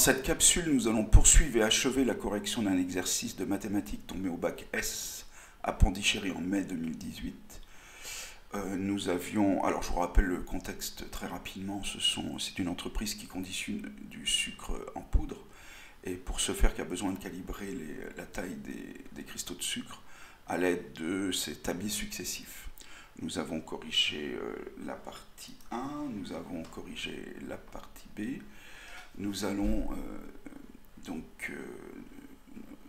cette capsule, nous allons poursuivre et achever la correction d'un exercice de mathématiques tombé au bac S à Pondichéry en mai 2018. Nous avions, alors je vous rappelle le contexte très rapidement, c'est une entreprise qui conditionne du sucre en poudre, et pour ce faire qui a besoin de calibrer la taille des cristaux de sucre à l'aide de ces tabliers successifs. Nous avons corrigé la partie 1, nous avons corrigé la partie B, nous allons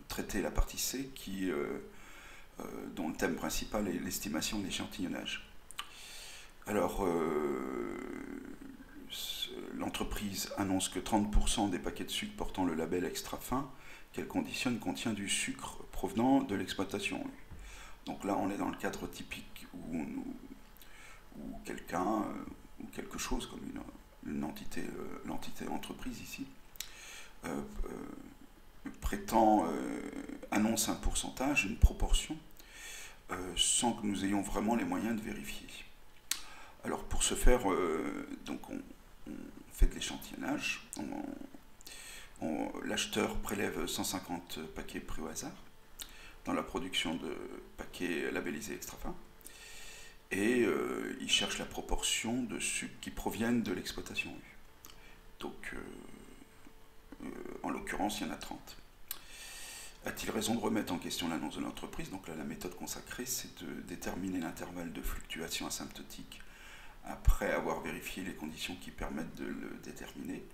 traiter la partie C dont le thème principal est l'estimation de l'échantillonnage. Alors, l'entreprise annonce que 30% des paquets de sucre portant le label extra fin qu'elle conditionne contient du sucre provenant de l'exploitation. Donc là, on est dans le cadre typique où quelqu'un ou quelque chose comme l'entité entreprise ici annonce un pourcentage, une proportion, sans que nous ayons vraiment les moyens de vérifier. Alors pour ce faire, donc on fait de l'échantillonnage. L'acheteur prélève 150 paquets pris au hasard dans la production de paquets labellisés extra fins, et il cherche la proportion de sucre qui proviennent de l'exploitation. Donc en l'occurrence, il y en a 30. A-t-il raison de remettre en question l'annonce de l'entreprise? Donc là, la méthode consacrée, c'est de déterminer l'intervalle de fluctuation asymptotique après avoir vérifié les conditions qui permettent de le déterminer,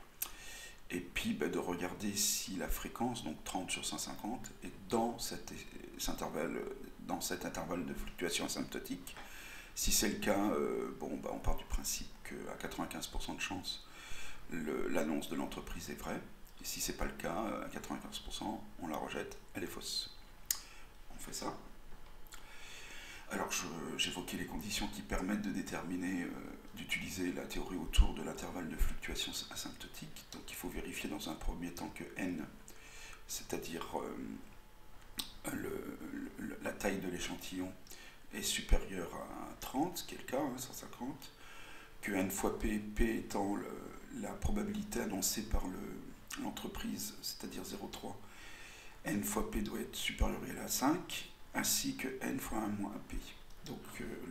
et puis de regarder si la fréquence, donc 30 sur 150, est dans cet intervalle de fluctuation asymptotique. Si c'est le cas, on part du principe qu'à 95% de chance, l'annonce de l'entreprise est vraie. Et si ce n'est pas le cas, à 95%, on la rejette, elle est fausse. On fait ça. Alors, j'évoquais les conditions qui permettent de déterminer, d'utiliser la théorie autour de l'intervalle de fluctuation asymptotique. Donc, il faut vérifier dans un premier temps que n, c'est-à-dire la taille de l'échantillon, est supérieure à 30, ce qui est le cas, 150, que n fois p, p étant la probabilité annoncée par l'entreprise, c'est-à dire 0,3, n fois p doit être supérieur ou égal à 5, ainsi que n fois 1 moins p. Donc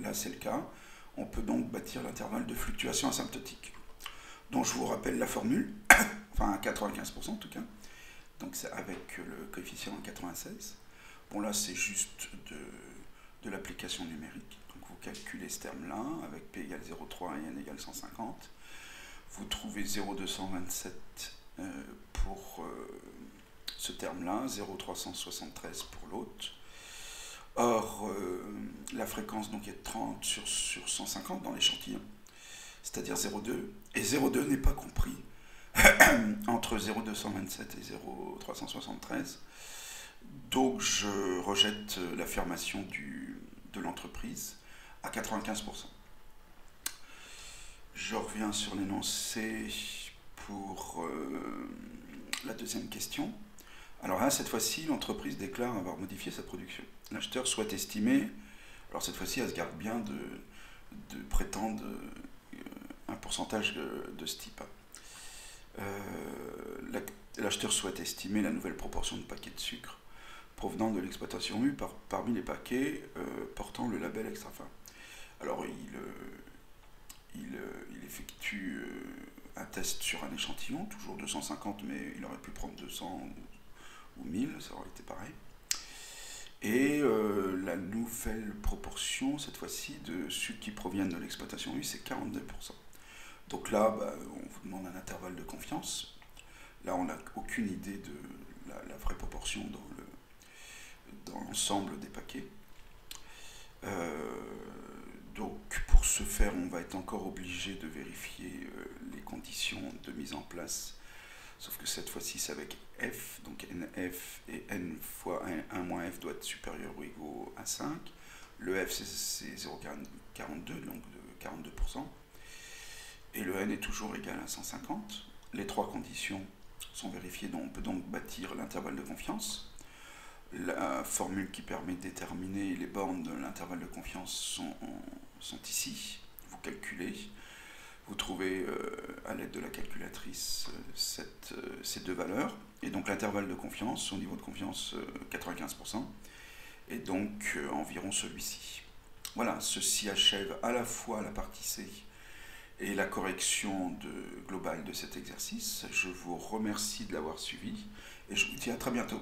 là, c'est le cas. On peut donc bâtir l'intervalle de fluctuation asymptotique. Donc je vous rappelle la formule, enfin à 95% en tout cas. Donc c'est avec le coefficient à 96. Bon là, c'est juste de l'application numérique. Donc vous calculez ce terme-là, avec p égale 0,3 et n égale 150. Vous trouvez 0,227 pour ce terme-là, 0,373 pour l'autre. Or, la fréquence donc est 30 sur 150 dans l'échantillon, c'est-à-dire 0,2, et 0,2 n'est pas compris entre 0,227 et 0,373. Donc je rejette l'affirmation de l'entreprise à 95%. Je reviens sur l'énoncé pour la deuxième question. Alors là, cette fois-ci, l'entreprise déclare avoir modifié sa production. L'acheteur souhaite estimer, alors cette fois-ci, elle se garde bien de prétendre un pourcentage de ce type. L'acheteur souhaite estimer la nouvelle proportion de paquets de sucre provenant de l'exploitation U parmi les paquets portant le label extra fin. Alors il effectue un test sur un échantillon, toujours 250, mais il aurait pu prendre 200 ou 1000, ça aurait été pareil. Et la nouvelle proportion, cette fois-ci, de sucres qui proviennent de l'exploitation U, c'est 42%. Donc là, on vous demande un intervalle de confiance. Là, on n'a aucune idée de la vraie proportion dans l'ensemble des paquets. Donc, pour ce faire, on va être encore obligé de vérifier les conditions de mise en place, sauf que cette fois-ci, c'est avec f, donc nf, et n fois 1 moins f doit être supérieur ou égal à 5. Le f, c'est 0,42, donc de 42%. Et le n est toujours égal à 150. Les trois conditions sont vérifiées, donc on peut donc bâtir l'intervalle de confiance. La formule qui permet de déterminer les bornes de l'intervalle de confiance sont ici. Vous calculez. Vous trouvez à l'aide de la calculatrice ces deux valeurs. Et donc l'intervalle de confiance, son niveau de confiance 95%, et donc environ celui-ci. Voilà, ceci achève à la fois la partie C et la correction globale de cet exercice. Je vous remercie de l'avoir suivi et je vous dis à très bientôt.